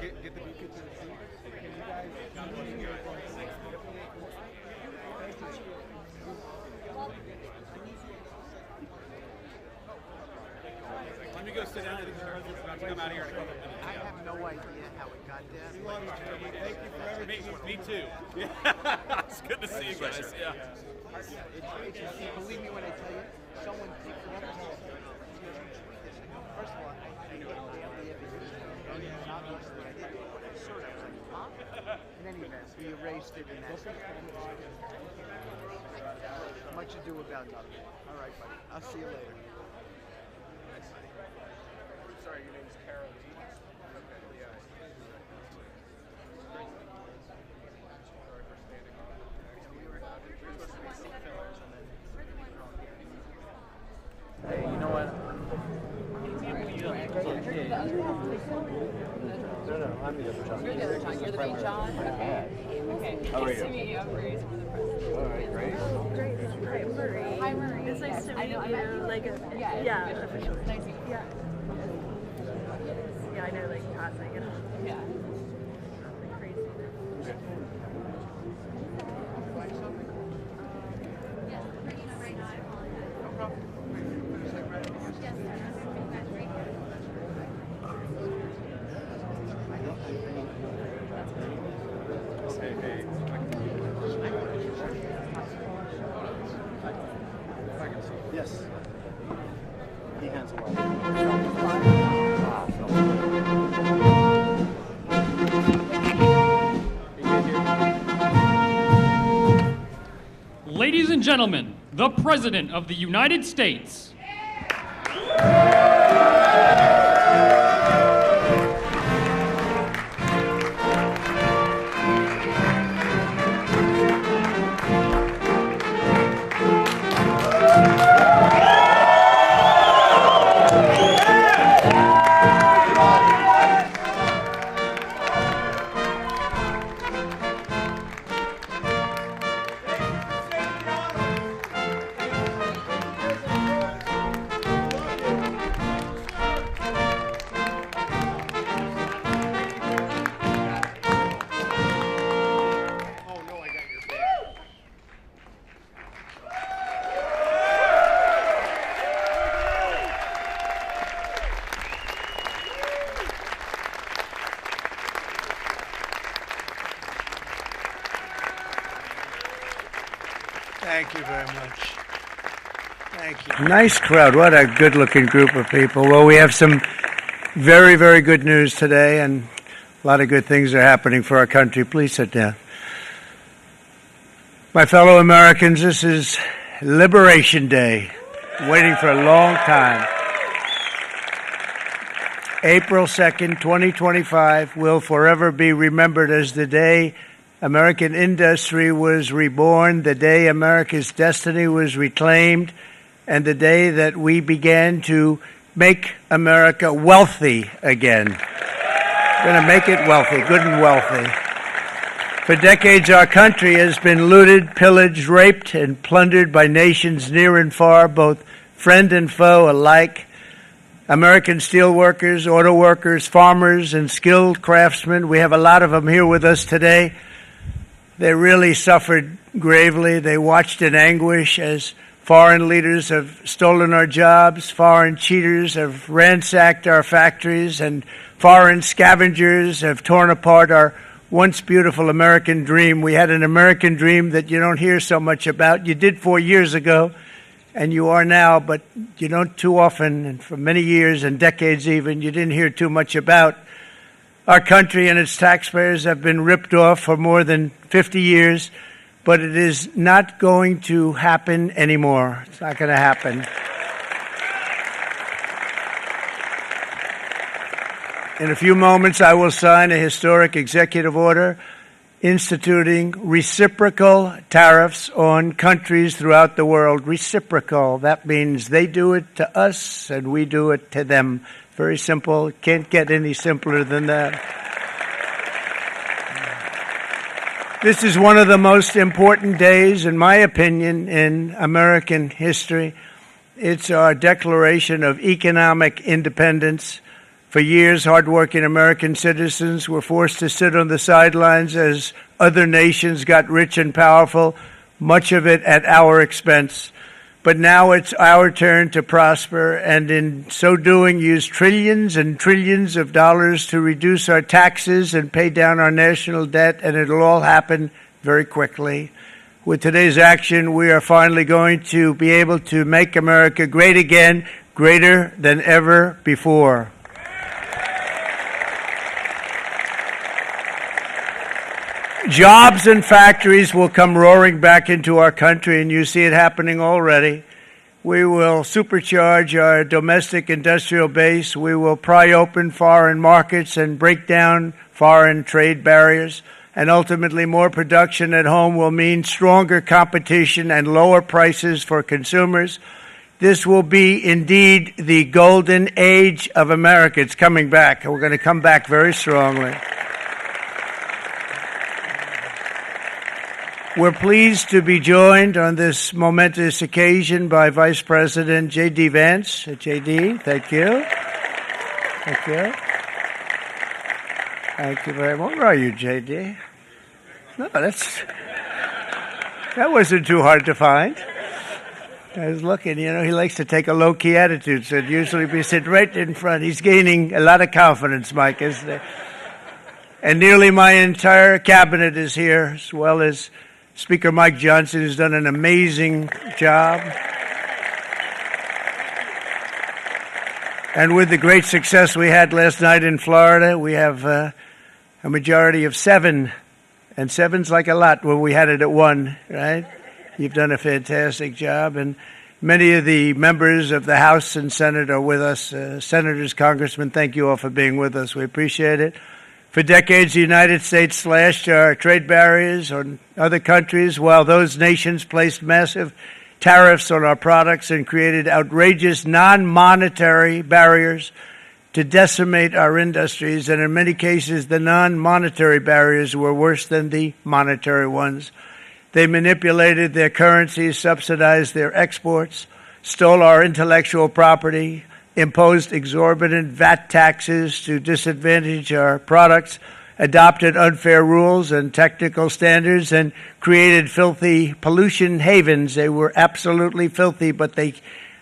Get the beacon to the seat. Can you guys? Let me go sit down. I think Charles about to come out here in a couple minutes. I have no idea how it got there. Thank you for everything. Me too. Yeah, it's good to see you guys. Yeah. Believe me when I tell you, someone picked it up. First of all, I knew it barely ever used it. Obviously, I did. When I saw it, I was like, huh? In any event, we erased it and that's much ado about nothing. All right, buddy. I'll see you later. Sorry, your name's Carol Lee. Okay, yeah. Sorry for standing off. You're supposed to be seat fillers and then. Hey, you know what? No, I'm the other John. You're the other John. You're the main John? Okay. Okay. How are Nice you? to meet you. I'm Marie. I'm one of the presidents. All right, great. Great. Hi, Marie. Hi, Marie. It's nice to meet you. Officially. Nice to meet you. Yeah. Yeah, I know, like, passing and Yeah. nothing crazy. Yes. He hands away. Ladies and gentlemen, the President of the United States. Thank you very much. Thank you. Nice crowd. What a good-looking group of people. Well, we have some very, very good news today, and a lot of good things are happening for our country. Please sit down. My fellow Americans, this is Liberation Day. Waiting for a long time. April 2nd, 2025 will forever be remembered as the day American industry was reborn, the day America's destiny was reclaimed, and the day that we began to make America wealthy again. We're going to make it wealthy, good and wealthy. For decades, our country has been looted, pillaged, raped, and plundered by nations near and far, both friend and foe alike. American steelworkers, auto workers, farmers, and skilled craftsmen, we have a lot of them here with us today. They really suffered gravely. They watched in anguish as foreign leaders have stolen our jobs, foreign cheaters have ransacked our factories, and foreign scavengers have torn apart our once beautiful American dream. We had an American dream that you don't hear so much about. You did 4 years ago, and you are now, but you don't too often, and for many years and decades even, you didn't hear too much about. Our country and its taxpayers have been ripped off for more than 50 years, but it is not going to happen anymore. It's not going to happen. In a few moments, I will sign a historic executive order instituting reciprocal tariffs on countries throughout the world. Reciprocal, that means they do it to us and we do it to them. Very simple. Can't get any simpler than that. This is one of the most important days, in my opinion, in American history. It's our declaration of economic independence. For years, hardworking American citizens were forced to sit on the sidelines as other nations got rich and powerful, much of it at our expense. But now it's our turn to prosper, and in so doing, use trillions and trillions of dollars to reduce our taxes and pay down our national debt, and it'll all happen very quickly. With today's action, we are finally going to be able to make America great again, greater than ever before. Jobs and factories will come roaring back into our country, and you see it happening already. We will supercharge our domestic industrial base. We will pry open foreign markets and break down foreign trade barriers. And ultimately, more production at home will mean stronger competition and lower prices for consumers. This will be indeed the golden age of America. It's coming back, and we're going to come back very strongly. We're pleased to be joined on this momentous occasion by Vice President J.D. Vance. J.D., thank you. Thank you. Thank you very much. Where are you, J.D.? No, that wasn't too hard to find. I was looking, he likes to take a low-key attitude, so it'd usually be sitting right in front. He's gaining a lot of confidence, Mike, isn't he? And nearly my entire cabinet is here, as well as Speaker Mike Johnson, who's done an amazing job. And with the great success we had last night in Florida, we have a majority of 7. And 7's like a lot when we had it at 1, right? You've done a fantastic job. And many of the members of the House and Senate are with us. Senators, Congressmen, thank you all for being with us. We appreciate it. For decades, the United States slashed our trade barriers on other countries, while those nations placed massive tariffs on our products and created outrageous non-monetary barriers to decimate our industries. And in many cases, the non-monetary barriers were worse than the monetary ones. They manipulated their currencies, subsidized their exports, stole our intellectual property, imposed exorbitant VAT taxes to disadvantage our products, adopted unfair rules and technical standards, and created filthy pollution havens. They were absolutely filthy, but they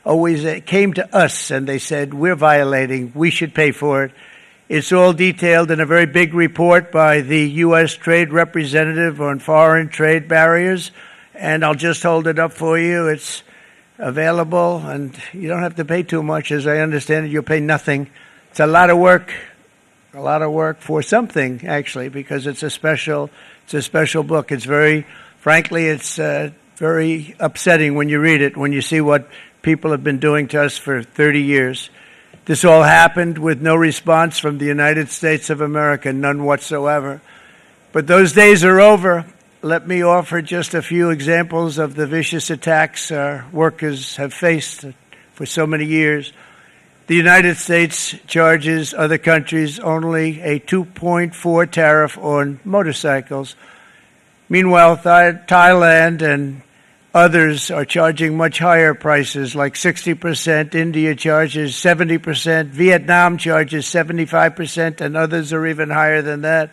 always came to us and they said, we're violating, we should pay for it. It's all detailed in a very big report by the U.S. Trade Representative on Foreign Trade Barriers, and I'll just hold it up for you. It's available, and you don't have to pay too much. As I understand it, you'll pay nothing. It's a lot of work for something, actually, because it's a special book. It's frankly, it's very upsetting when you read it, when you see what people have been doing to us for 30 years. This all happened with no response from the United States of America, none whatsoever. But those days are over. Let me offer just a few examples of the vicious attacks our workers have faced for so many years. The United States charges other countries only a 2.4 tariff on motorcycles. Meanwhile, Thailand and others are charging much higher prices, like 60%. India charges 70%. Vietnam charges 75%, and others are even higher than that.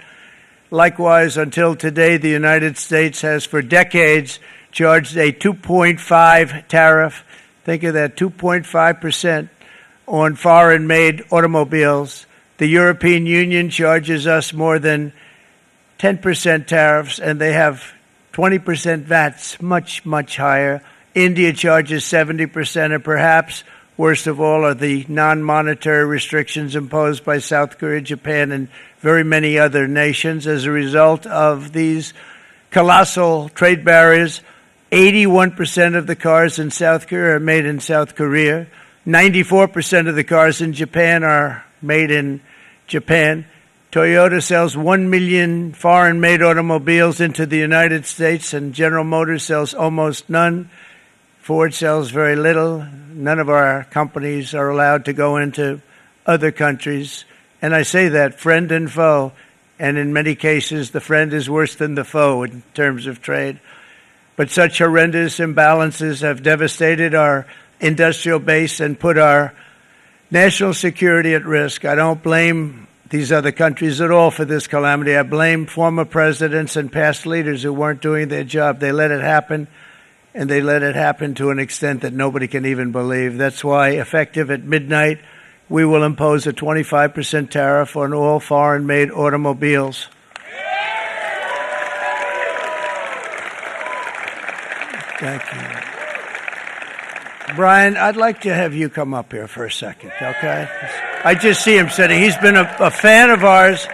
Likewise, until today, the United States has for decades charged a 2.5 tariff. Think of that, 2.5% on foreign-made automobiles. The European Union charges us more than 10% tariffs, and they have 20% VATs, much, much higher. India charges 70%, and perhaps worst of all are the non-monetary restrictions imposed by South Korea, Japan, and very many other nations. As a result of these colossal trade barriers, 81% of the cars in South Korea are made in South Korea. 94% of the cars in Japan are made in Japan. Toyota sells 1 million foreign-made automobiles into the United States, and General Motors sells almost none. Ford sells very little. None of our companies are allowed to go into other countries. And I say that, friend and foe, and in many cases the friend is worse than the foe in terms of trade. But such horrendous imbalances have devastated our industrial base and put our national security at risk. I don't blame these other countries at all for this calamity. I blame former presidents and past leaders who weren't doing their job. They let it happen, and they let it happen to an extent that nobody can even believe. That's why, effective at midnight, we will impose a 25% tariff on all foreign-made automobiles. Thank you. Brian, I'd like to have you come up here for a second, okay? I just see him sitting. He's been a fan of ours,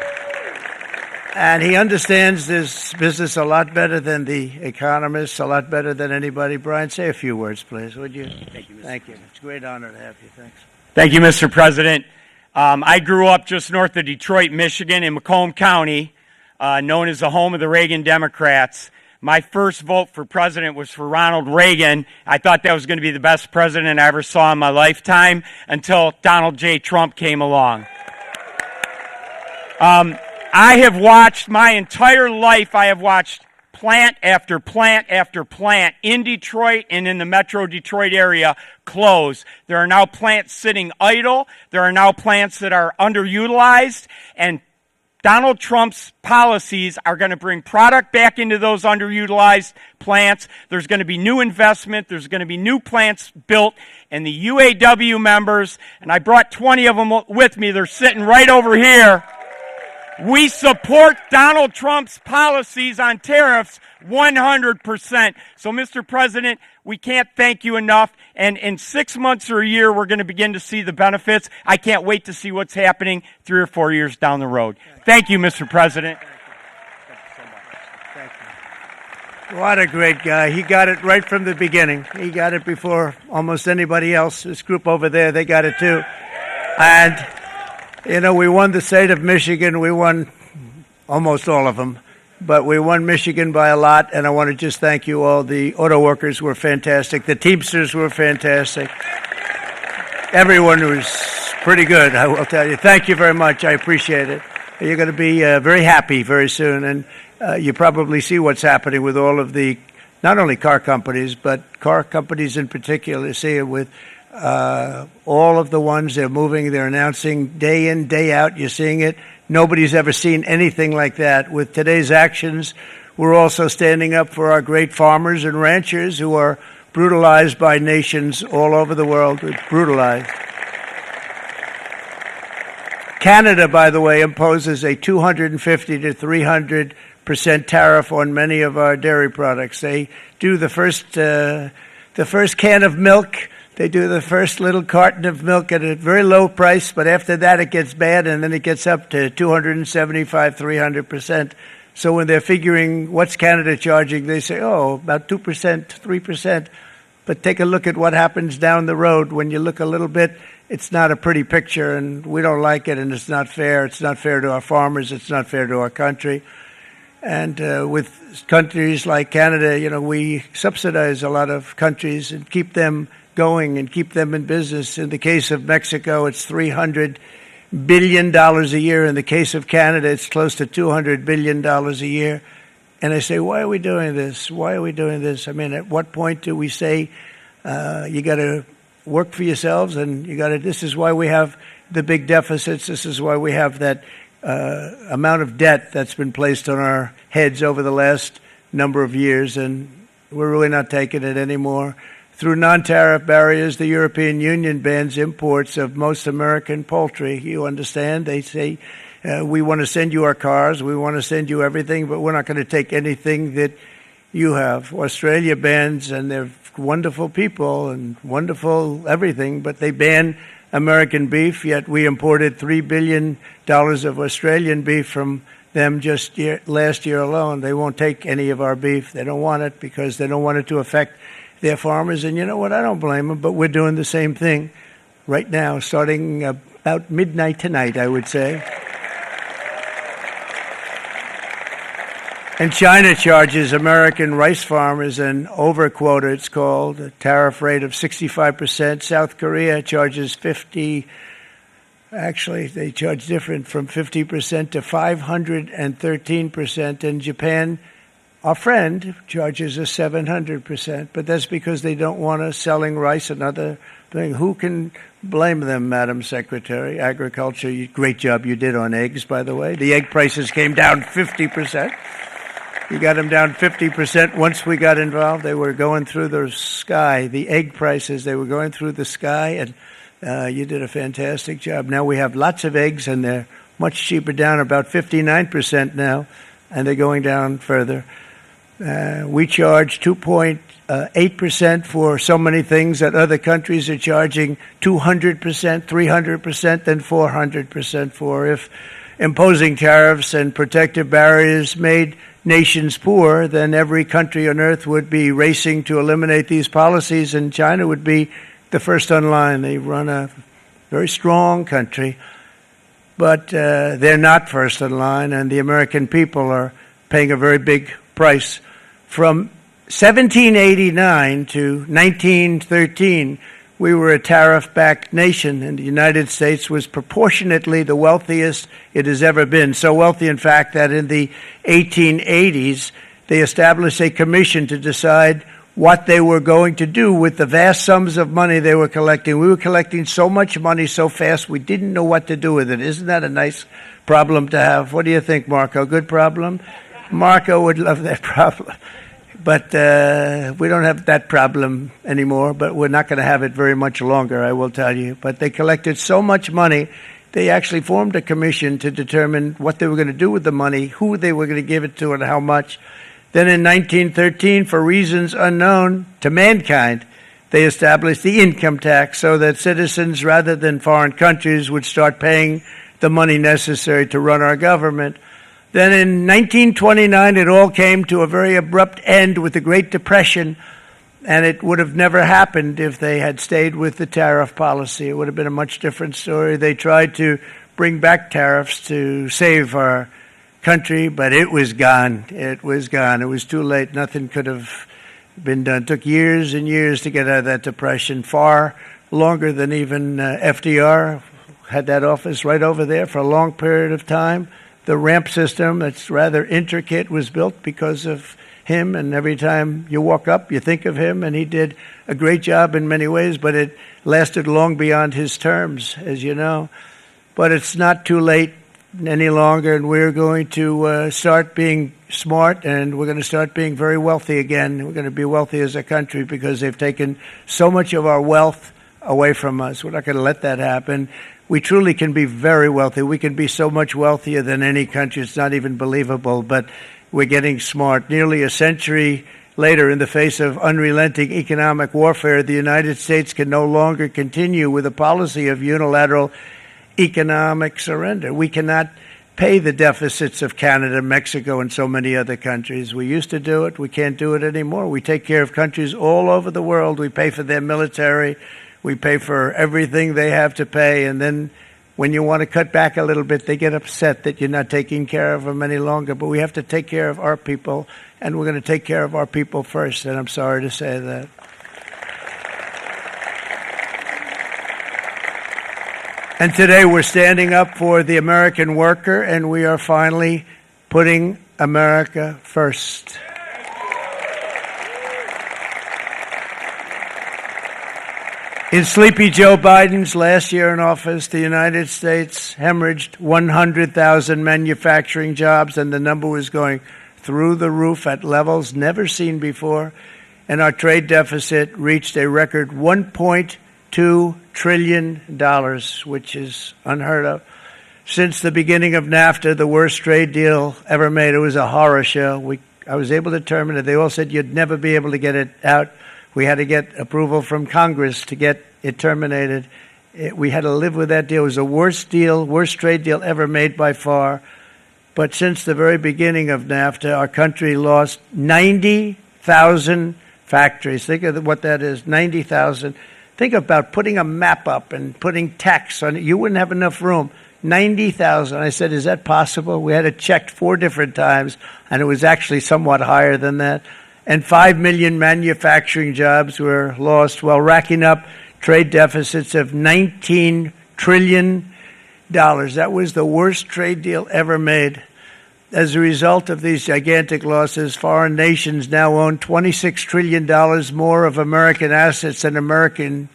and he understands this business a lot better than the economists, a lot better than anybody. Brian, say a few words, please, would you? Thank you, Mr. Thank you. It's a great honor to have you. Thanks. Thank you, Mr. President. I grew up just north of Detroit, Michigan, in Macomb County, known as the home of the Reagan Democrats. My first vote for president was for Ronald Reagan. I thought that was going to be the best president I ever saw in my lifetime until Donald J. Trump came along. I have watched my entire life, I have watched plant after plant after plant in Detroit and in the metro Detroit area close. There are now plants sitting idle. There are now plants that are underutilized, and Donald Trump's policies are going to bring product back into those underutilized plants. There's going to be new investment. There's going to be new plants built. And the UAW members, and I brought 20 of them with me, they're sitting right over here. We support Donald Trump's policies on tariffs 100%. So, Mr. President, we can't thank you enough. And in 6 months or a year, we're going to begin to see the benefits. I can't wait to see what's happening 3 or 4 years down the road. Thank you, Mr. President. Thank you. What a great guy. He got it right from the beginning. He got it before almost anybody else. This group over there, they got it too. And, you know, we won the state of Michigan. We won almost all of them. But we won Michigan by a lot, and I want to just thank you all. The auto workers were fantastic. The Teamsters were fantastic. Everyone was pretty good, I will tell you. Thank you very much. I appreciate it. You're going to be very happy very soon, and you probably see what's happening with all of the, not only car companies, but car companies in particular. You see it with all of the ones they're moving, they're announcing day in, day out. You're seeing it. Nobody's ever seen anything like that. With today's actions, we're also standing up for our great farmers and ranchers who are brutalized by nations all over the world. Brutalized. Canada, by the way, imposes a 250 to 300% tariff on many of our dairy products. They do the first can of milk. They do the first little carton of milk at a very low price, but after that it gets bad, and then it gets up to 275, 300%. So when they're figuring what's Canada charging, they say, oh, about 2%, 3%. But take a look at what happens down the road. When you look a little bit, it's not a pretty picture, and we don't like it, and it's not fair. It's not fair to our farmers. It's not fair to our country. And with countries like Canada, you know, we subsidize a lot of countries and keep them going and keep them in business. In the case of Mexico, it's $300 billion a year. In the case of Canada, it's close to $200 billion a year. And I say, why are we doing this? Why are we doing this? I mean, at what point do we say you got to work for yourselves, and you got to? This is why we have the big deficits. This is why we have that amount of debt that's been placed on our heads over the last number of years, and we're really not taking it anymore. Through non-tariff barriers, the European Union bans imports of most American poultry. You understand? They say, we want to send you our cars, we want to send you everything, but we're not going to take anything that you have. Australia bans, and they're wonderful people and wonderful everything, but they ban American beef, yet we imported $3 billion of Australian beef from them just last year alone. They won't take any of our beef. They don't want it because they don't want it to affect their farmers. And you know what? I don't blame them, but we're doing the same thing right now, starting about midnight tonight, I would say. And China charges American rice farmers an overquota, it's called, a tariff rate of 65%. South Korea charges 50%. Actually, they charge different, from 50% to 513%. And Japan Our friend charges us 700%, but that's because they don't want us selling rice and other things. Who can blame them, Madam Secretary? Agriculture, great job you did on eggs, by the way. The egg prices came down 50%. You got them down 50% once we got involved. They were going through the sky. The egg prices, they were going through the sky, and you did a fantastic job. Now we have lots of eggs, and they're much cheaper, down about 59% now, and they're going down further. We charge 2.8% for so many things that other countries are charging 200%, 300%, and 400% for. If imposing tariffs and protective barriers made nations poor, then every country on earth would be racing to eliminate these policies, and China would be the first on line. They run a very strong country, but they're not first in line, and the American people are paying a very big price. From 1789 to 1913, we were a tariff-backed nation, and the United States was proportionately the wealthiest it has ever been. So wealthy, in fact, that in the 1880s, they established a commission to decide what they were going to do with the vast sums of money they were collecting. We were collecting so much money so fast, we didn't know what to do with it. Isn't that a nice problem to have? What do you think, Marco? Good problem? Marco would love that problem. But we don't have that problem anymore, but we're not going to have it very much longer, I will tell you. But they collected so much money, they actually formed a commission to determine what they were going to do with the money, who they were going to give it to, and how much. Then in 1913, for reasons unknown to mankind, they established the income tax so that citizens, rather than foreign countries, would start paying the money necessary to run our government. Then in 1929, it all came to a very abrupt end with the Great Depression, and it would have never happened if they had stayed with the tariff policy. It would have been a much different story. They tried to bring back tariffs to save our country, but it was gone. It was gone. It was too late. Nothing could have been done. It took years and years to get out of that depression, far longer than even FDR had that office right over there for a long period of time. The ramp system, that's rather intricate, was built because of him, and every time you walk up, you think of him, and he did a great job in many ways, but it lasted long beyond his terms, as you know. But it's not too late any longer, and we're going to start being smart, and we're going to start being very wealthy again. We're going to be wealthy as a country because they've taken so much of our wealth away from us. We're not going to let that happen. We truly can be very wealthy. We can be so much wealthier than any country. It's not even believable, but we're getting smart. Nearly a century later, in the face of unrelenting economic warfare, the United States can no longer continue with a policy of unilateral economic surrender. We cannot pay the deficits of Canada, Mexico, and so many other countries. We used to do it. We can't do it anymore. We take care of countries all over the world. We pay for their military. We pay for everything they have to pay, and then when you want to cut back a little bit, they get upset that you're not taking care of them any longer. But we have to take care of our people, and we're going to take care of our people first, and I'm sorry to say that. And today we're standing up for the American worker, and we are finally putting America first. In Sleepy Joe Biden's last year in office, the United States hemorrhaged 100,000 manufacturing jobs, and the number was going through the roof at levels never seen before. And our trade deficit reached a record $1.2 trillion, which is unheard of. Since the beginning of NAFTA, the worst trade deal ever made. It was a horror show. I was able to terminate it. They all said you'd never be able to get it out. We had to get approval from Congress to get it terminated. We had to live with that deal. It was the worst trade deal ever made by far. But since the very beginning of NAFTA, our country lost 90,000 factories. Think of what that is, 90,000. Think about putting a map up and putting tax on it. You wouldn't have enough room. 90,000. I said, is that possible? We had it checked 4 different times, and it was actually somewhat higher than that. And 5 million manufacturing jobs were lost while racking up trade deficits of $19 trillion. That was the worst trade deal ever made. as a result of these gigantic losses, foreign nations now own $26 trillion more of American assets than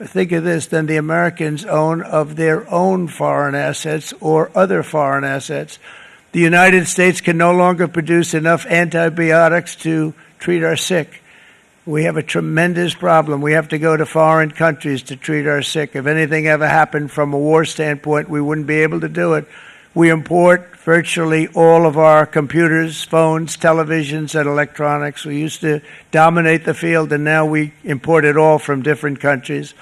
think of this, than the Americans own of their own foreign assets or other foreign assets. The United States can no longer produce enough antibiotics to treat our sick. We have a tremendous problem. We have to go to foreign countries to treat our sick. If anything ever happened from a war standpoint, we wouldn't be able to do it. We import virtually all of our computers, phones, televisions, and electronics. We used to dominate the field, and now we import it all from different countries.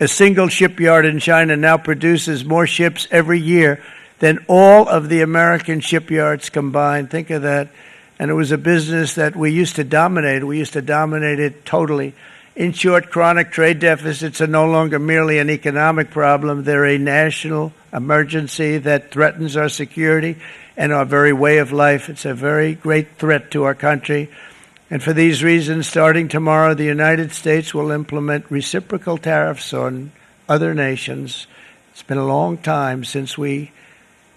A single shipyard in China now produces more ships every year than all of the American shipyards combined. Think of that. And it was a business that we used to dominate. We used to dominate it totally. In short, chronic trade deficits are no longer merely an economic problem. They're a national emergency that threatens our security and our very way of life. It's a very great threat to our country. And for these reasons, starting tomorrow, the United States will implement reciprocal tariffs on other nations. It's been a long time since we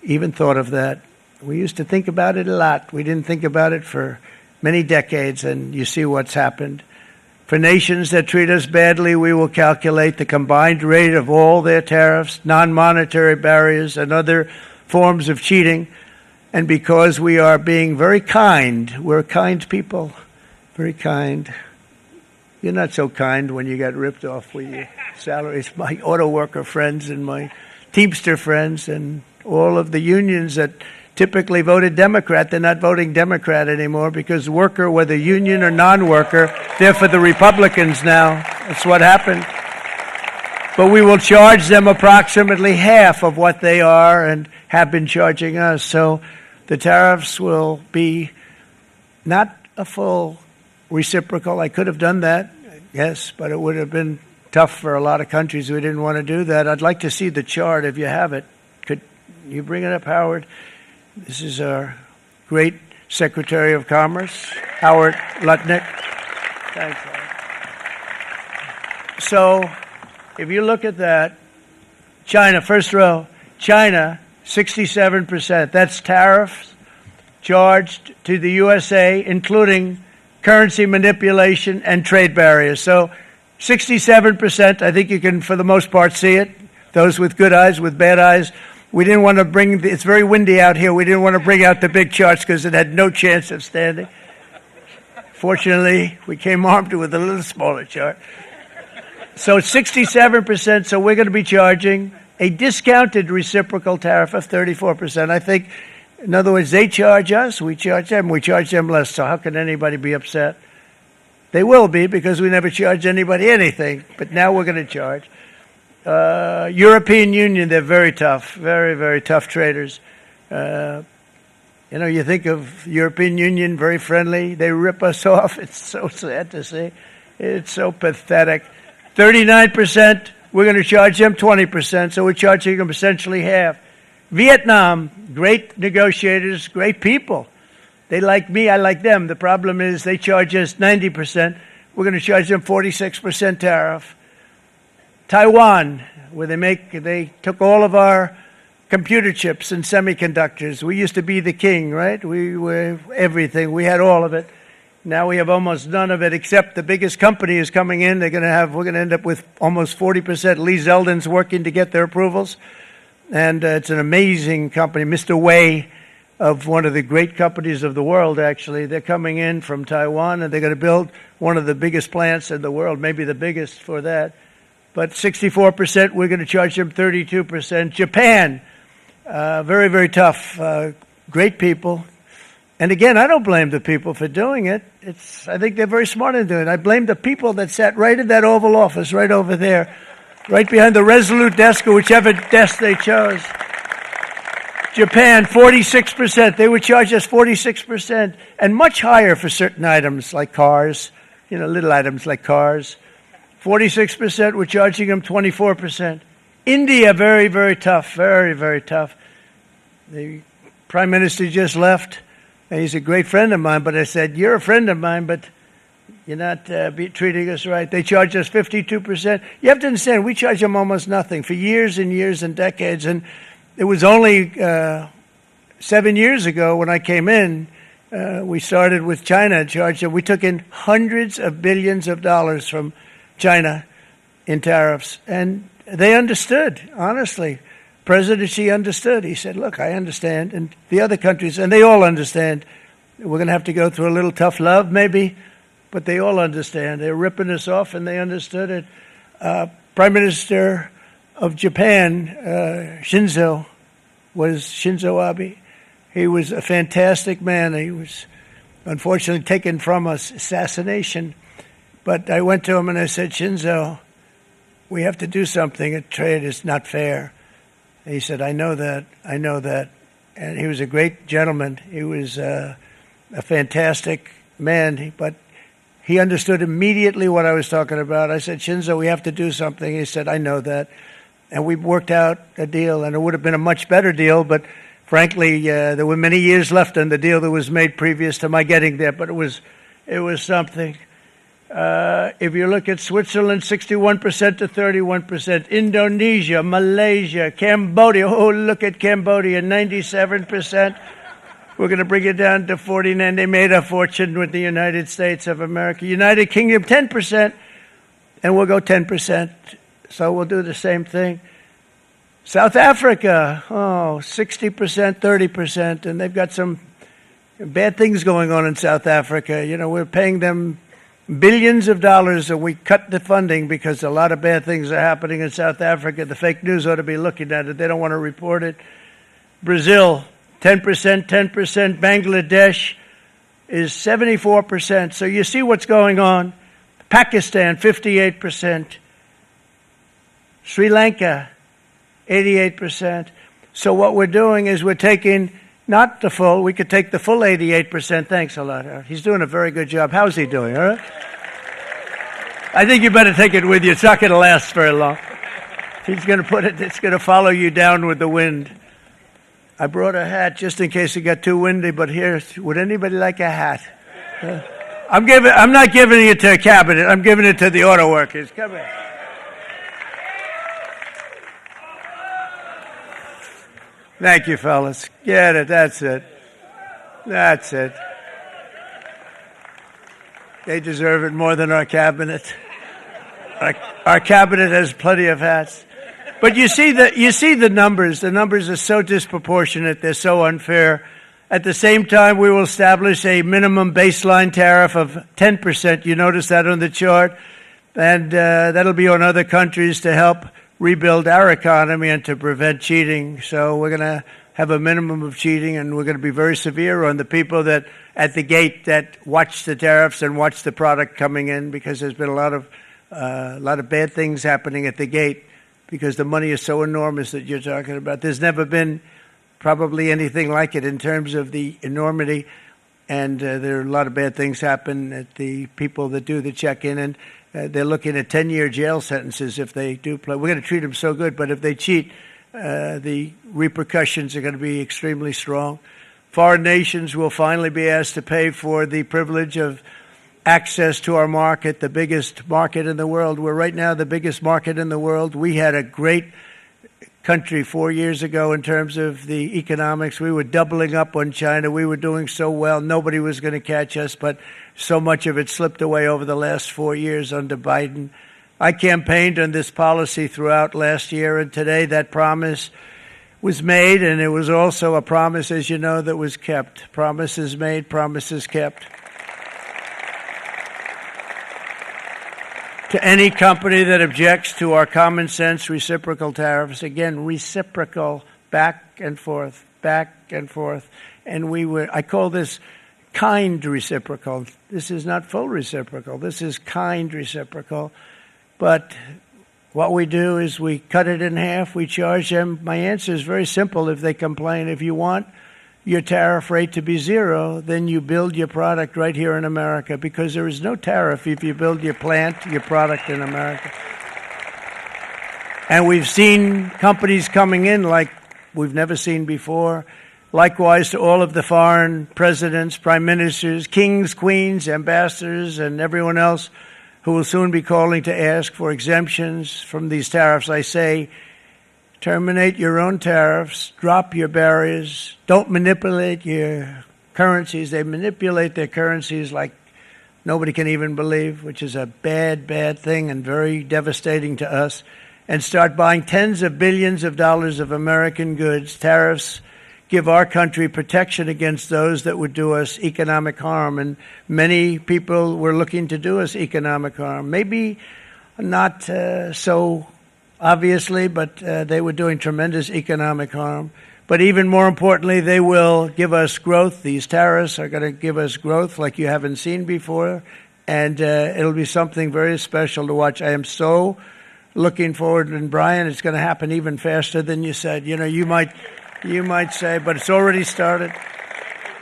even thought of that. We used to think about it a lot. We didn't think about it for many decades, and you see what's happened. For nations that treat us badly, we will calculate the combined rate of all their tariffs, non-monetary barriers, and other forms of cheating. And because we are being very kind, we're kind people, very kind. You're not so kind when you got ripped off with your salaries. My auto worker friends and my Teamster friends and all of the unions that typically voted Democrat, they're not voting Democrat anymore because worker, whether union or non-worker, they're for the Republicans now. That's what happened. But we will charge them approximately half of what they are and have been charging us. So the tariffs will be not a full reciprocal. I could have done that, yes, but it would have been tough for a lot of countries who didn't want to do that. I'd like to see the chart if you have it. Could you bring it up, Howard? This is our great Secretary of Commerce, Howard Lutnick. Thanks, Howard. So if you look at that, China, first row, China, 67%. That's tariffs charged to the USA, including currency manipulation and trade barriers. So 67%, I think you can, for the most part, see it. Those with good eyes, with bad eyes. We didn't want to bring, it's very windy out here, we didn't want to bring out the big charts because it had no chance of standing. Fortunately, we came armed with a little smaller chart. So it's 67%, so we're going to be charging a discounted reciprocal tariff of 34%. I think, in other words, they charge us, we charge them less, so how can anybody be upset? They will be because we never charge anybody anything, but now we're going to charge. European Union, they're very tough, very, very tough traders. You think of European Union, very friendly. They rip us off. It's so sad to see. It's so pathetic. 39%, we're going to charge them 20%, so we're charging them essentially half. Vietnam, great negotiators, great people. They like me, I like them. The problem is they charge us 90%. We're going to charge them 46% tariff. Taiwan, where they took all of our computer chips and semiconductors. We used to be the king, right? We were everything. We had all of it. Now we have almost none of it, except the biggest company is coming in. We're going to end up with almost 40%. Lee Zeldin's working to get their approvals. And it's an amazing company. Mr. Wei, of one of the great companies of the world, actually. They're coming in from Taiwan, and they're going to build one of the biggest plants in the world, maybe the biggest for that. But 64%, we're going to charge them 32%. Japan, very, very tough, great people. And again, I don't blame the people for doing it. I think they're very smart in doing it. I blame the people that sat right in that Oval Office, right over there, right behind the Resolute desk or whichever desk they chose. Japan, 46%. They would charge us 46%, and much higher for certain items like cars, little items like cars. 46%, we're charging them 24%. India, very, very tough, very, very tough. The Prime Minister just left, and he's a great friend of mine, but I said, you're a friend of mine, but you're not treating us right. They charge us 52%. You have to understand, we charge them almost nothing for years and years and decades, and it was only 7 years ago when I came in, we started with China in charge, and we took in hundreds of billions of dollars from China in tariffs. And they understood, honestly. President Xi understood. He said, look, I understand. And the other countries, and they all understand. We're going to have to go through a little tough love, maybe, but they all understand. They're ripping us off, and they understood it. Prime Minister of Japan, Shinzo Abe. He was a fantastic man. He was unfortunately taken from us, assassination. But I went to him and I said, Shinzo, we have to do something. Trade is not fair. And he said, I know that. And he was a great gentleman. He was a fantastic man, but he understood immediately what I was talking about. I said, Shinzo, we have to do something. He said, I know that. And we worked out a deal, and it would have been a much better deal, but frankly, there were many years left in the deal that was made previous to my getting there, but it was something. If you look at Switzerland, 61% to 31%, Indonesia, Malaysia, Cambodia, oh, look at Cambodia, 97%. We're going to bring it down to 49. They made a fortune with the United States of America. United Kingdom, 10%, and we'll go 10%. So we'll do the same thing. South Africa, 60%, 30%, and they've got some bad things going on in South Africa. You know, we're paying them billions of dollars, and we cut the funding because a lot of bad things are happening in South Africa. The fake news ought to be looking at it. They don't want to report it. Brazil, 10%, 10%. Bangladesh is 74%. So you see what's going on. Pakistan, 58%. Sri Lanka, 88%. So what we're doing is we're taking not the full, we could take the full 88%. Thanks a lot. He's doing a very good job. How's he doing, all right? I think you better take it with you. It's not going to last very long. He's going to put it, it's going to follow you down with the wind. I brought a hat just in case it got too windy, but here, would anybody like a hat? I'm not giving it to a cabinet. I'm giving it to the auto workers. Come here. Thank you, fellas. Get it. That's it. That's it. They deserve it more than our cabinet. Our cabinet has plenty of hats. But you see the numbers. The numbers are so disproportionate. They're so unfair. At the same time, we will establish a minimum baseline tariff of 10%. You notice that on the chart? And that'll be on other countries to help rebuild our economy and to prevent cheating. So we're going to have a minimum of cheating, and we're going to be very severe on the people that at the gate that watch the tariffs and watch the product coming in, because there's been a lot of bad things happening at the gate because the money is so enormous that you're talking about. There's never been probably anything like it in terms of the enormity, and there are a lot of bad things happen at the people that do the check-in, and they're looking at 10-year jail sentences if they do play. We're going to treat them so good, but if they cheat, the repercussions are going to be extremely strong. Foreign nations will finally be asked to pay for the privilege of access to our market, the biggest market in the world. We're right now the biggest market in the world. We had a great country 4 years ago in terms of the economics. We were doubling up on China. We were doing so well. Nobody was going to catch us, but so much of it slipped away over the last 4 years under Biden. I campaigned on this policy throughout last year, and today that promise was made, and it was also a promise, as you know, that was kept. Promises made, promises kept. To any company that objects to our common sense reciprocal tariffs, again, reciprocal, back and forth, and I call this kind reciprocal. This is not full reciprocal. This is kind reciprocal. But what we do is we cut it in half. We charge them. My answer is very simple if they complain. If you want your tariff rate to be zero, then you build your product right here in America, because there is no tariff if you build your plant, your product in America. And we've seen companies coming in like we've never seen before. Likewise to all of the foreign presidents, prime ministers, kings, queens, ambassadors, and everyone else who will soon be calling to ask for exemptions from these tariffs. I say, terminate your own tariffs, drop your barriers, don't manipulate your currencies. They manipulate their currencies like nobody can even believe, which is a bad, bad thing and very devastating to us, and start buying tens of billions of dollars of American goods. Tariffs give our country protection against those that would do us economic harm, and many people were looking to do us economic harm. Maybe not so obviously, but they were doing tremendous economic harm. But even more importantly, they will give us growth. These tariffs are going to give us growth like you haven't seen before, and it'll be something very special to watch. I am so looking forward, and Brian, it's going to happen even faster than you said. You know, you might say, but it's already started.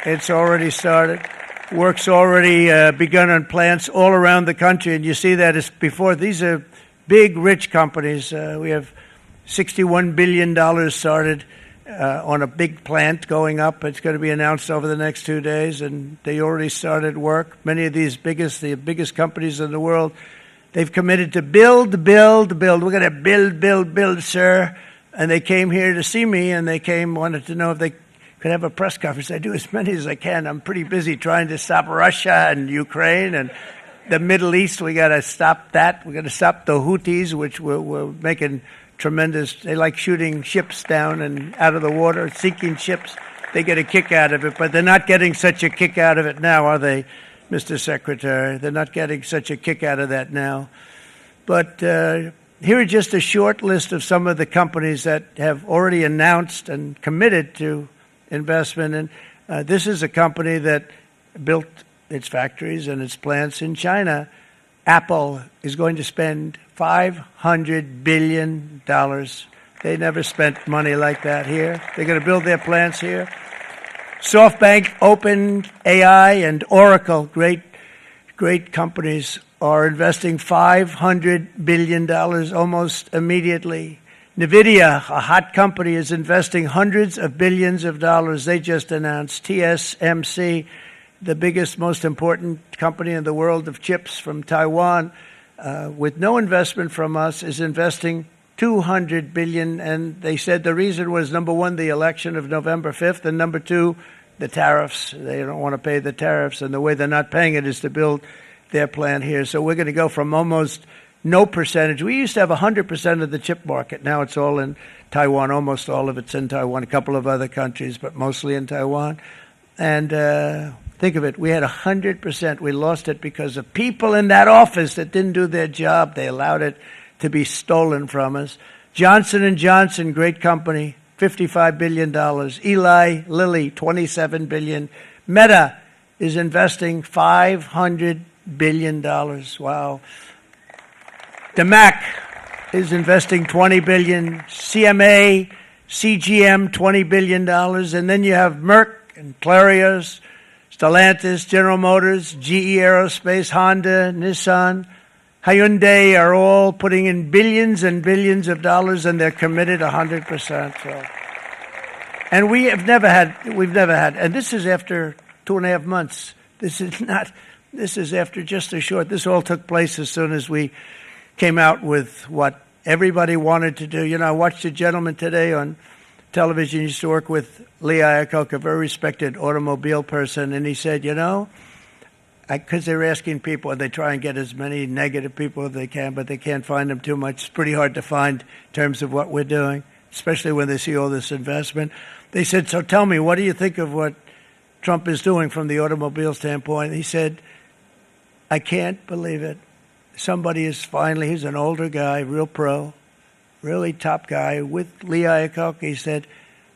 It's already started. Work's already begun on plants all around the country, and you see that as before. These are big, rich companies. We have $61 billion started on a big plant going up. It's going to be announced over the next 2 days, and they already started work. Many of these the biggest companies in the world, they've committed to build. We're going to build, sir. And they came here to see me, and wanted to know if they could have a press conference. I do as many as I can. I'm pretty busy trying to stop Russia and Ukraine and the Middle East. We got to stop that. We got to stop the Houthis, which we're making tremendous. They like shooting ships down and out of the water, sinking ships. They get a kick out of it, but they're not getting such a kick out of it now, are they, Mr. Secretary? They're not getting such a kick out of that now. But here are just a short list of some of the companies that have already announced and committed to investment. And this is a company that built its factories and its plants in China. Apple is going to spend $500 billion. They never spent money like that here. They're going to build their plants here. SoftBank, OpenAI, and Oracle, great companies, are investing $500 billion almost immediately. NVIDIA, a hot company, is investing hundreds of billions of dollars. They just announced. TSMC, the biggest, most important company in the world of chips from Taiwan, with no investment from us, is investing $200 billion. And they said the reason was, number one, the election of November 5th, and number two, the tariffs. They don't want to pay the tariffs, and the way they're not paying it is to build their plant here. So we're going to go from almost no percentage. We used to have 100% of the chip market. Now it's all in Taiwan. Almost all of it's in Taiwan. A couple of other countries, but mostly in Taiwan. And think of it. We had 100%. We lost it because of people in that office that didn't do their job. They allowed it to be stolen from us. Johnson & Johnson, great company, $55 billion. Eli Lilly, $27 billion. Meta is investing $500 billion. Wow. DeMac is investing $20 billion. CMA, CGM, $20 billion. And then you have Merck and Clarios, Stellantis, General Motors, GE Aerospace, Honda, Nissan, Hyundai are all putting in billions and billions of dollars, and they're committed 100%. So. And we've never had, and this is after 2.5 months. This is after just a short, this all took place as soon as we came out with what everybody wanted to do. You know, I watched a gentleman today on television, used to work with Lee Iacocca, a very respected automobile person, and he said, you know, because they're asking people, and they try and get as many negative people as they can, but they can't find them too much. It's pretty hard to find in terms of what we're doing, especially when they see all this investment. They said, so tell me, what do you think of what Trump is doing from the automobile standpoint? He said, I can't believe it. Somebody is finally, he's an older guy, real pro, really top guy, with Lee Iacocca. He said,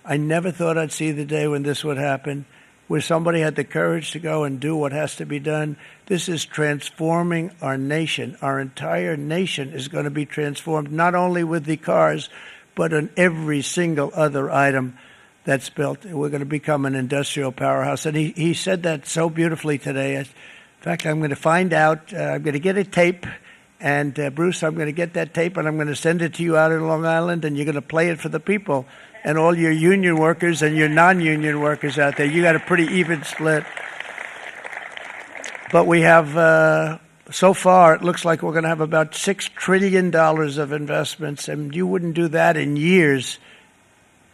I never thought I'd see the day when this would happen, where somebody had the courage to go and do what has to be done. This is transforming our nation. Our entire nation is going to be transformed, not only with the cars, but on every single other item that's built. We're going to become an industrial powerhouse. And he said that so beautifully today. In fact, I'm going to find out, I'm going to get a tape, and Bruce, I'm going to get that tape, and I'm going to send it to you out in Long Island, and you're going to play it for the people. And all your union workers and your non-union workers out there, you got a pretty even split. But we have so far, it looks like we're going to have about $6 trillion of investments, and you wouldn't do that in years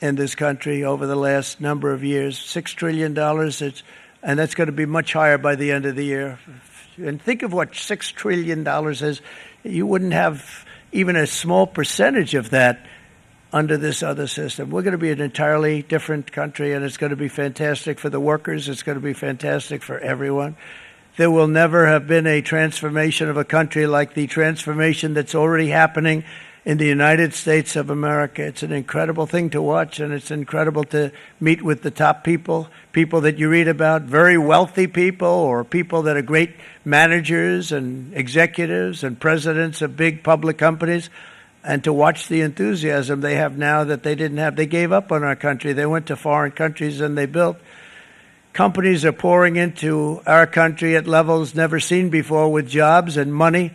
in this country over the last number of years. $6 trillion, and that's going to be much higher by the end of the year. And think of what $6 trillion is. You wouldn't have even a small percentage of that under this other system. We're going to be an entirely different country, and it's going to be fantastic for the workers. It's going to be fantastic for everyone. There will never have been a transformation of a country like the transformation that's already happening in the United States of America. It's an incredible thing to watch, and it's incredible to meet with the top people, people that you read about, very wealthy people, or people that are great managers and executives and presidents of big public companies, and to watch the enthusiasm they have now that they didn't have. They gave up on our country. They went to foreign countries and they built. Companies are pouring into our country at levels never seen before, with jobs and money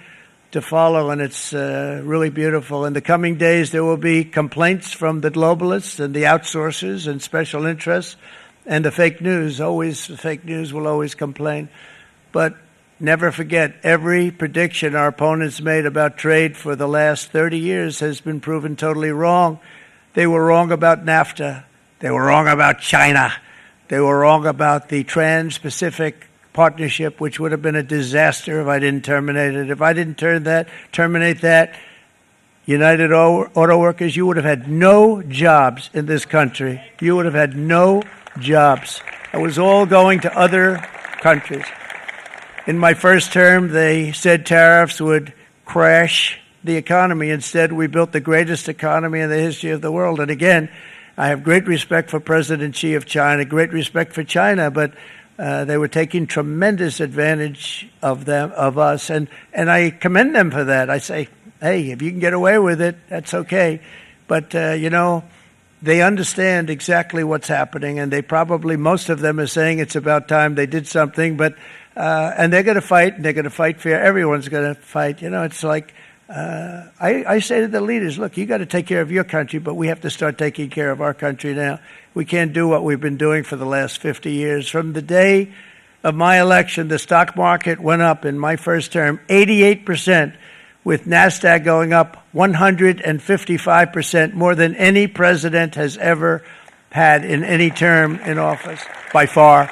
to follow, and it's really beautiful. In the coming days, there will be complaints from the globalists and the outsourcers and special interests and the fake news. Always, the fake news will always complain. But never forget, every prediction our opponents made about trade for the last 30 years has been proven totally wrong. They were wrong about NAFTA. They were wrong about China. They were wrong about the Trans-Pacific Partnership, which would have been a disaster if I didn't terminate it. If I didn't terminate that, United Auto Workers, you would have had no jobs in this country. You would have had no jobs. It was all going to other countries. In my first term, they said tariffs would crash the economy. Instead, we built the greatest economy in the history of the world. And again, I have great respect for President Xi of China, great respect for China, but they were taking tremendous advantage of us, and I commend them for that. I say, hey, if you can get away with it, that's okay. But, they understand exactly what's happening, and they probably, most of them are saying it's about time they did something, but and they're going to fight, and they're going to fight fair. Everyone's going to fight. It's like, I say to the leaders, look, you got to take care of your country, but we have to start taking care of our country now. We can't do what we've been doing for the last 50 years. From the day of my election, the stock market went up in my first term 88%, with NASDAQ going up 155%, more than any president has ever had in any term in office, by far.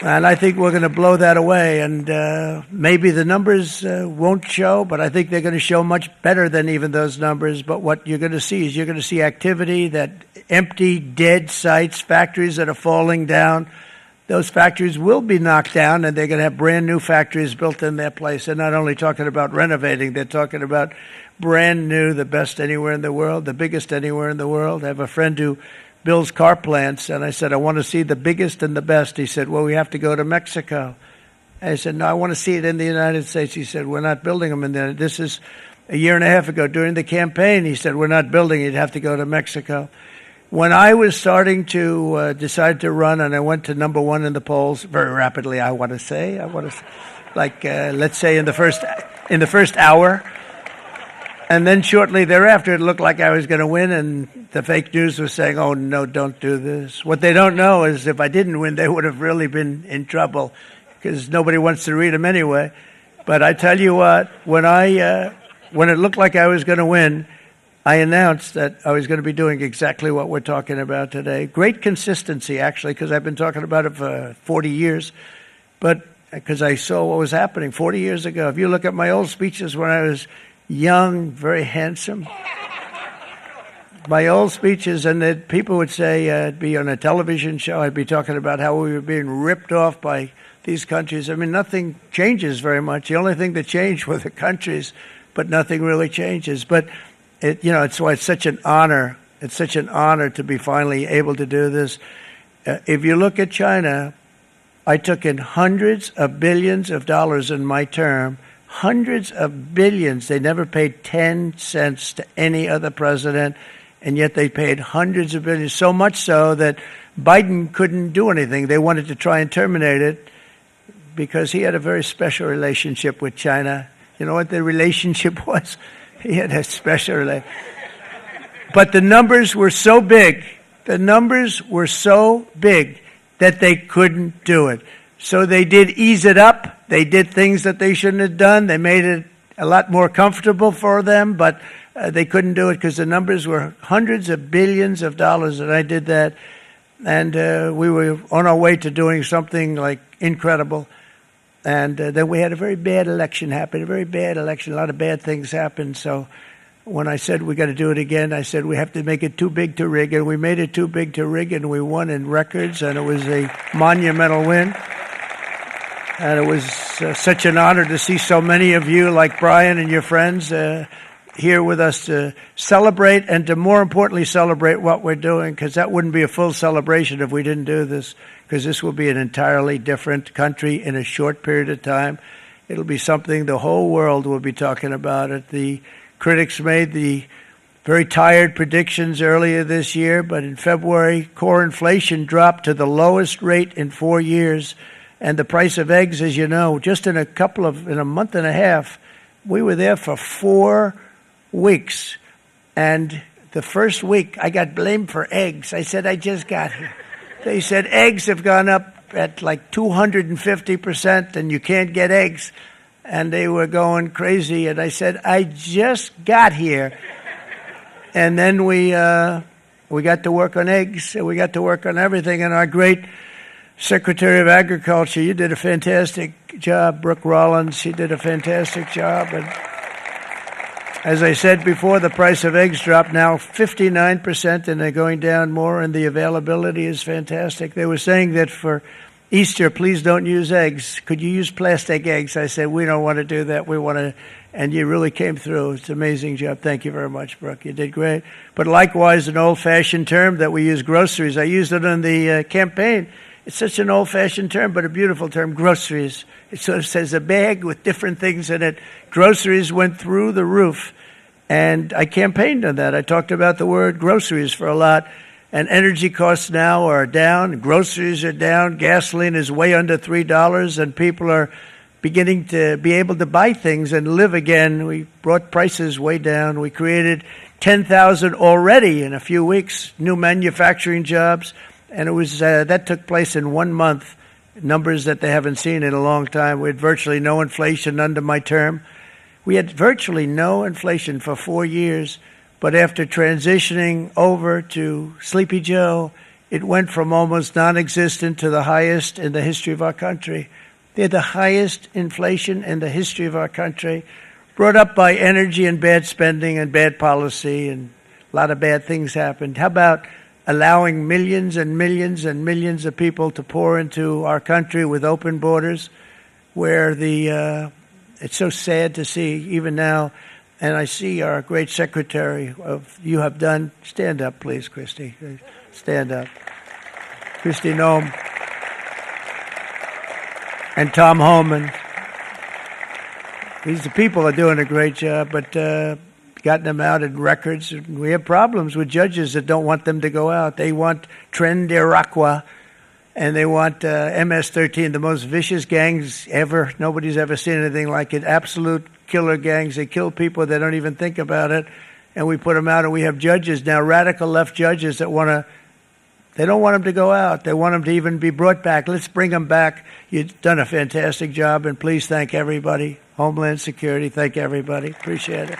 And I think we're going to blow that away. And maybe the numbers won't show, but I think they're going to show much better than even those numbers. But what you're going to see is you're going to see activity, that empty, dead sites, factories that are falling down. Those factories will be knocked down, and they're going to have brand new factories built in their place. They're not only talking about renovating, they're talking about brand new, the best anywhere in the world, the biggest anywhere in the world. I have a friend who builds car plants, and I said, I want to see the biggest and the best. He said, well, we have to go to Mexico. I said, no, I want to see it in the United States. He said, we're not building them in there. This is a year and a half ago during the campaign. He said, we're not building it. You'd have to go to Mexico. When I was starting to decide to run, and I went to number one in the polls very rapidly, let's say in the first hour. And then shortly thereafter, it looked like I was going to win, and the fake news was saying, oh, no, don't do this. What they don't know is if I didn't win, they would have really been in trouble, because nobody wants to read them anyway. But I tell you what, when it looked like I was going to win, I announced that I was going to be doing exactly what we're talking about today. Great consistency, actually, because I've been talking about it for 40 years, but because I saw what was happening 40 years ago. If you look at my old speeches when I was young, very handsome, my old speeches, and that people would say I'd be on a television show, I'd be talking about how we were being ripped off by these countries. I mean, nothing changes very much. The only thing that changed were the countries, but nothing really changes. But it's why it's such an honor. It's such an honor to be finally able to do this. If you look at China, I took in hundreds of billions of dollars in my term, hundreds of billions. They never paid 10 cents to any other president, and yet they paid hundreds of billions, so much so that Biden couldn't do anything. They wanted to try and terminate it because he had a very special relationship with China. You know what the relationship was? He had a special relationship. But the numbers were so big, that they couldn't do it. So they did ease it up. They did things that they shouldn't have done. They made it a lot more comfortable for them, but they couldn't do it because the numbers were hundreds of billions of dollars, and I did that. And we were on our way to doing something like incredible. And then we had a very bad election happen, a very bad election. A lot of bad things happened. So when I said we got to do it again, I said we have to make it too big to rig. And we made it too big to rig, and we won in records, and it was a monumental win. And it was such an honor to see so many of you, like Brian and your friends, here with us to celebrate and to, more importantly, celebrate what we're doing, because that wouldn't be a full celebration if we didn't do this, because this will be an entirely different country in a short period of time. It'll be something the whole world will be talking about it. The critics made the very tired predictions earlier this year, but in February, core inflation dropped to the lowest rate in 4 years. And the price of eggs, as you know, just in a month and a half, we were there for 4 weeks. And the first week, I got blamed for eggs. I said, I just got here. They said eggs have gone up at like 250%, and you can't get eggs. And they were going crazy. And I said, I just got here. And then we got to work on eggs, and we got to work on everything. And our great Secretary of Agriculture, you did a fantastic job. Brooke Rollins, she did a fantastic job. And as I said before, the price of eggs dropped now 59%, and they're going down more, and the availability is fantastic. They were saying that for Easter, please don't use eggs. Could you use plastic eggs? I said, we don't want to do that. We want to, and you really came through. It's an amazing job. Thank you very much, Brooke. You did great. But likewise, an old-fashioned term that we use, groceries. I used it in the campaign. It's such an old-fashioned term, but a beautiful term, groceries. It sort of says a bag with different things in it. Groceries went through the roof, and I campaigned on that. I talked about the word groceries for a lot, and energy costs now are down. Groceries are down. Gasoline is way under $3, and people are beginning to be able to buy things and live again. We brought prices way down. We created 10,000 already in a few weeks, new manufacturing jobs. And it was that took place in 1 month, numbers that they haven't seen in a long time. We had virtually no inflation under my term. We had virtually no inflation for 4 years. But after transitioning over to Sleepy Joe, it went from almost non-existent to the highest in the history of our country. They had the highest inflation in the history of our country, brought up by energy and bad spending and bad policy, and a lot of bad things happened. How about allowing millions and millions and millions of people to pour into our country with open borders, where it's so sad to see even now. And I see our great secretary you have done. Stand up, please, Christy. Stand up. Christy Noem and Tom Homan. These people are doing a great job, but gotten them out in records. We have problems with judges that don't want them to go out. They want Tren de Aragua, and they want MS-13, the most vicious gangs ever. Nobody's ever seen anything like it. Absolute killer gangs. They kill people. They don't even think about it. And we put them out, and we have judges now, radical left judges that they don't want them to go out. They want them to even be brought back. Let's bring them back. You've done a fantastic job, and please thank everybody. Homeland Security, thank everybody. Appreciate it.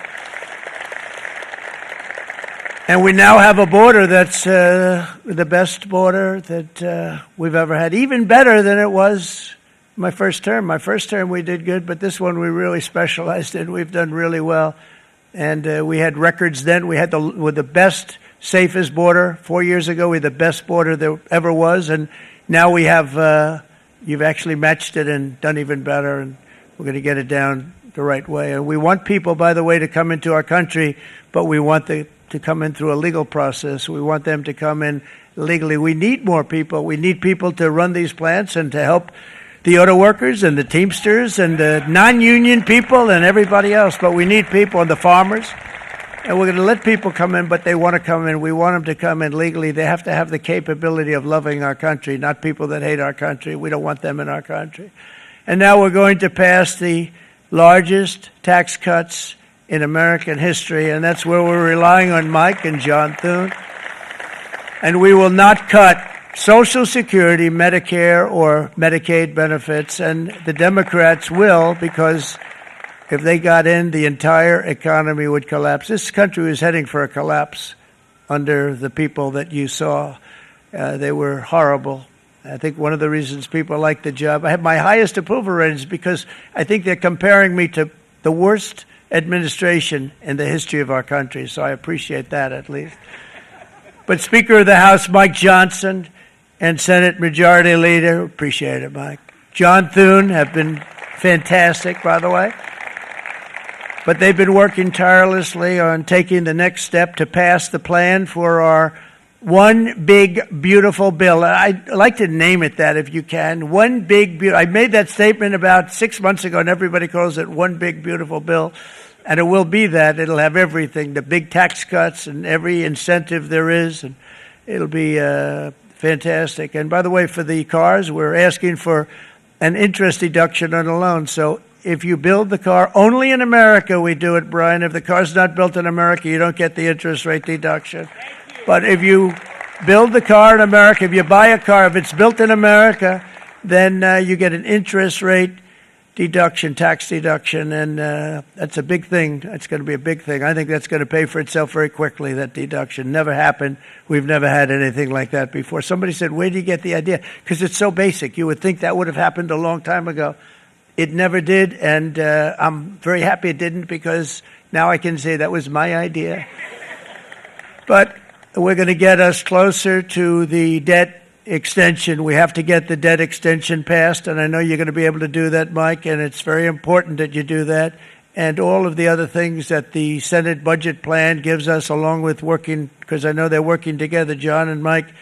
And we now have a border that's the best border that we've ever had, even better than it was my first term. My first term we did good, but this one we really specialized in. We've done really well. And we had records then. We had the best, safest border. 4 years ago, we had the best border there ever was. And now we have, you've actually matched it and done even better. And we're going to get it down the right way. And we want people, by the way, to come into our country, but we want to come in through a legal process. We want them to come in legally. We need more people. We need people to run these plants and to help the auto workers and the Teamsters and the non-union people and everybody else. But we need people and the farmers. And we're going to let people come in, but they want to come in. We want them to come in legally. They have to have the capability of loving our country, not people that hate our country. We don't want them in our country. And now we're going to pass the largest tax cuts in American history, and that's where we're relying on Mike and John Thune. And we will not cut Social Security, Medicare, or Medicaid benefits, and the Democrats will, because if they got in, the entire economy would collapse. This country was heading for a collapse under the people that you saw. They were horrible. I think one of the reasons people like the job, I have my highest approval ratings because I think they're comparing me to the worst administration in the history of our country, so I appreciate that at least. But Speaker of the House Mike Johnson and Senate Majority Leader, appreciate it, Mike, John Thune have been fantastic, by the way. But they've been working tirelessly on taking the next step to pass the plan for our one big, beautiful bill. I'd like to name it that if you can. One big, I made that statement about 6 months ago, and everybody calls it one big, beautiful bill. And it will be that. It'll have everything, the big tax cuts and every incentive there is. And it'll be fantastic. And by the way, for the cars, we're asking for an interest deduction on a loan. So if you build the car, only in America we do it, Brian. If the car's not built in America, you don't get the interest rate deduction. But if you build the car in America, if you buy a car, if it's built in America, then you get an interest rate deduction, tax deduction, and that's a big thing. That's going to be a big thing. I think that's going to pay for itself very quickly, that deduction. Never happened. We've never had anything like that before. Somebody said, where do you get the idea? Because it's so basic. You would think that would have happened a long time ago. It never did, and I'm very happy it didn't because now I can say that was my idea. But we're going to get us closer to the debt extension. We have to get the debt extension passed, and I know you're going to be able to do that, Mike, and it's very important that you do that. And all of the other things that the Senate budget plan gives us, along with working, because I know they're working together, John and Mike,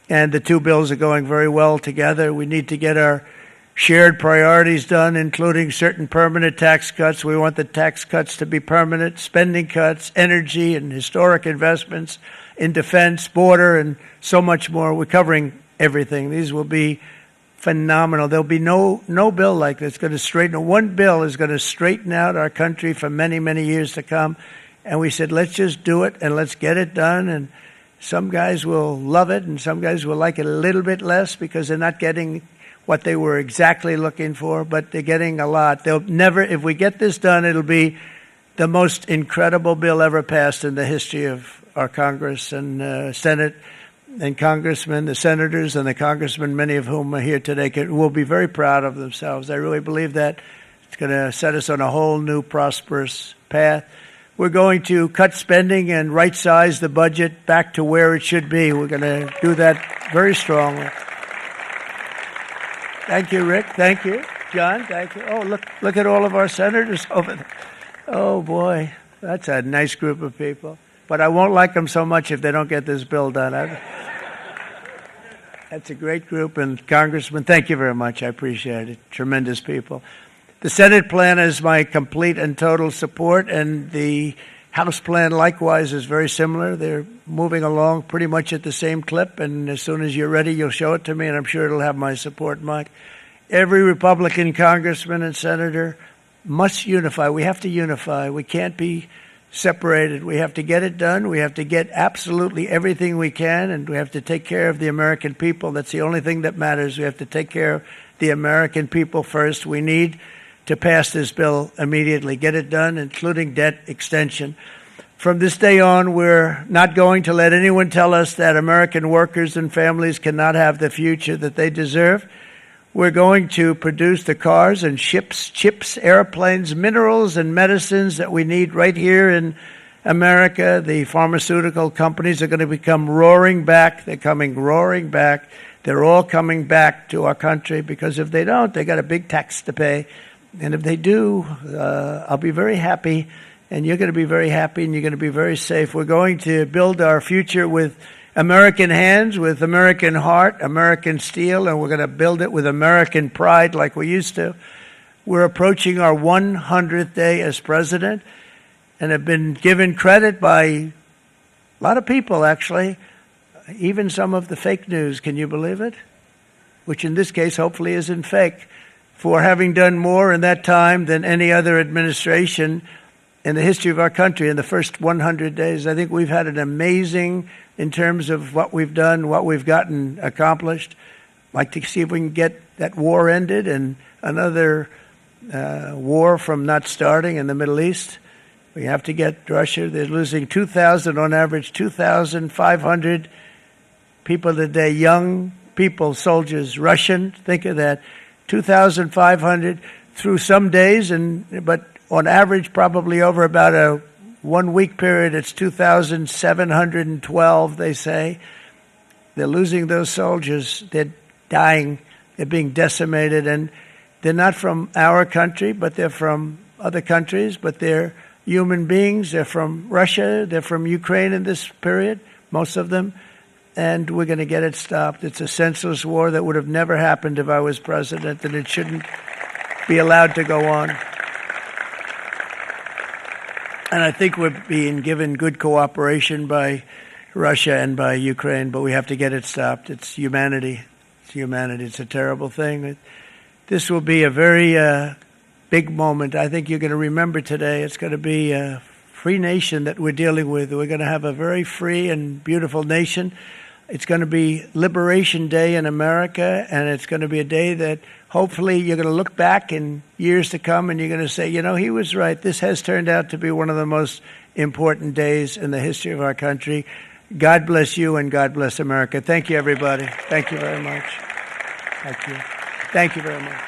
and the two bills are going very well together. We need to get our shared priorities done, including certain permanent tax cuts. We want the tax cuts to be permanent, spending cuts, energy and historic investments in defense, border, and so much more. We're covering everything. These will be phenomenal. There'll be no bill like this going to straighten. One bill is going to straighten out our country for many, many years to come. And we said, let's just do it and let's get it done. And some guys will love it and some guys will like it a little bit less because they're not getting what they were exactly looking for, but they're getting a lot. They'll never, if we get this done, it'll be the most incredible bill ever passed in the history of our Congress and Senate and congressmen, the senators and the congressmen, many of whom are here today, will be very proud of themselves. I really believe that. It's going to set us on a whole new prosperous path. We're going to cut spending and right-size the budget back to where it should be. We're going to do that very strongly. Thank you, Rick. Thank you. John, thank you. Oh, look at all of our senators over there. Oh, boy. That's a nice group of people. But I won't like them so much if they don't get this bill done. That's a great group. And Congressman, thank you very much. I appreciate it. Tremendous people. The Senate plan has my complete and total support, and the House plan likewise is very similar. They're moving along pretty much at the same clip, and as soon as you're ready, you'll show it to me, and I'm sure it'll have my support, Mike. Every Republican congressman and senator must unify. We have to unify. We can't be separated. We have to get it done. We have to get absolutely everything we can, and we have to take care of the American people. That's the only thing that matters. We have to take care of the American people first. We need to pass this bill immediately, get it done, including debt extension. From this day on, we're not going to let anyone tell us that American workers and families cannot have the future that they deserve. We're going to produce the cars and ships, chips, airplanes, minerals, and medicines that we need right here in America. The pharmaceutical companies are going to become roaring back. They're coming roaring back. They're all coming back to our country because if they don't, they got a big tax to pay. And if they do, I'll be very happy, and you're going to be very happy, and you're going to be very safe. We're going to build our future with American hands, with American heart, American steel, and we're going to build it with American pride like we used to. We're approaching our 100th day as president and have been given credit by a lot of people, actually, even some of the fake news. Can you believe it? Which in this case hopefully isn't fake. For having done more in that time than any other administration in the history of our country in the first 100 days. I think we've had an amazing in terms of what we've done, what we've gotten accomplished. I'd like to see if we can get that war ended and another war from not starting in the Middle East. We have to get Russia. They're losing 2,000 on average, 2,500 people a day, young people, soldiers, Russian. Think of that, 2,500 through some days, but on average, probably over about a 1 week period, it's 2,712, they say. They're losing those soldiers. They're dying. They're being decimated. And they're not from our country, but they're from other countries. But they're human beings. They're from Russia. They're from Ukraine in this period, most of them. And we're going to get it stopped. It's a senseless war that would have never happened if I was president, and it shouldn't be allowed to go on. And I think we're being given good cooperation by Russia and by Ukraine, but we have to get it stopped. It's humanity. It's humanity. It's a terrible thing. This will be a very big moment. I think you're going to remember today. It's going to be a free nation that we're dealing with. We're going to have a very free and beautiful nation. It's going to be Liberation Day in America, and it's going to be a day that hopefully you're going to look back in years to come and you're going to say, you know, he was right. This has turned out to be one of the most important days in the history of our country. God bless you and God bless America. Thank you, everybody. Thank you very much. Thank you. Thank you very much.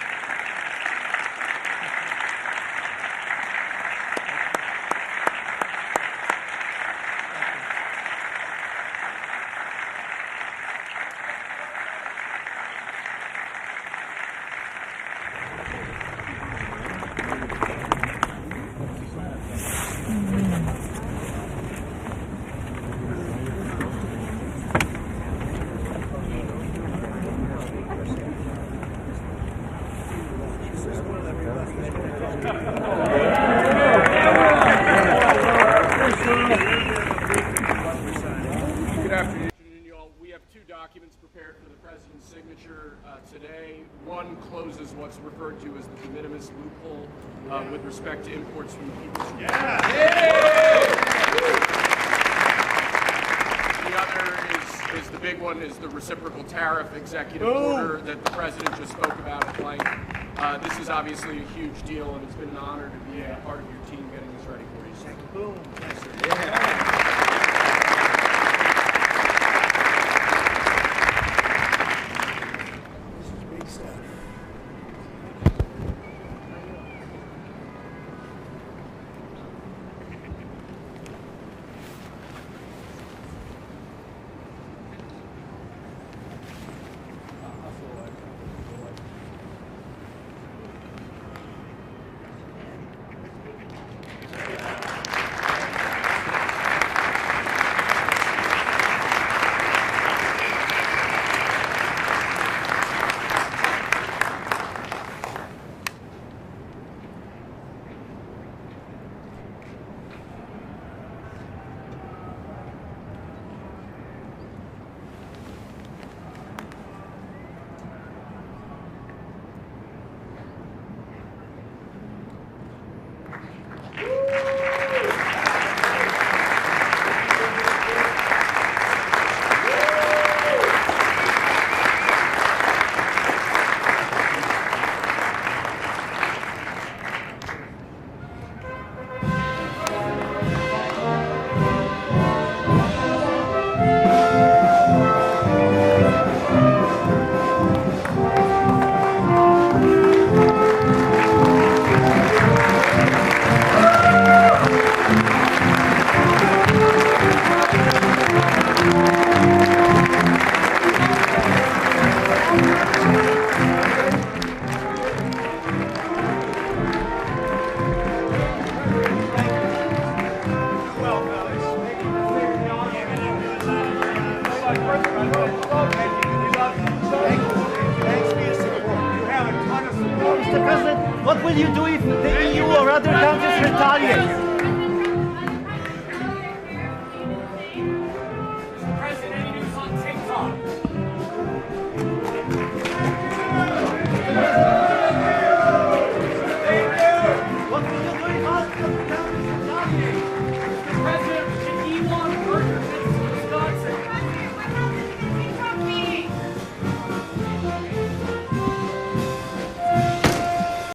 Today, one closes what's referred to as the de minimis loophole with respect to imports from the People's Republic. The other is the big one, is the reciprocal tariff executive order that the president just spoke about at length. This is obviously a huge deal, and it's been an honor to be a part of your team getting this ready for you. So. Boom. Yes, sir. Mr. President, what will you do if the EU or other countries retaliate?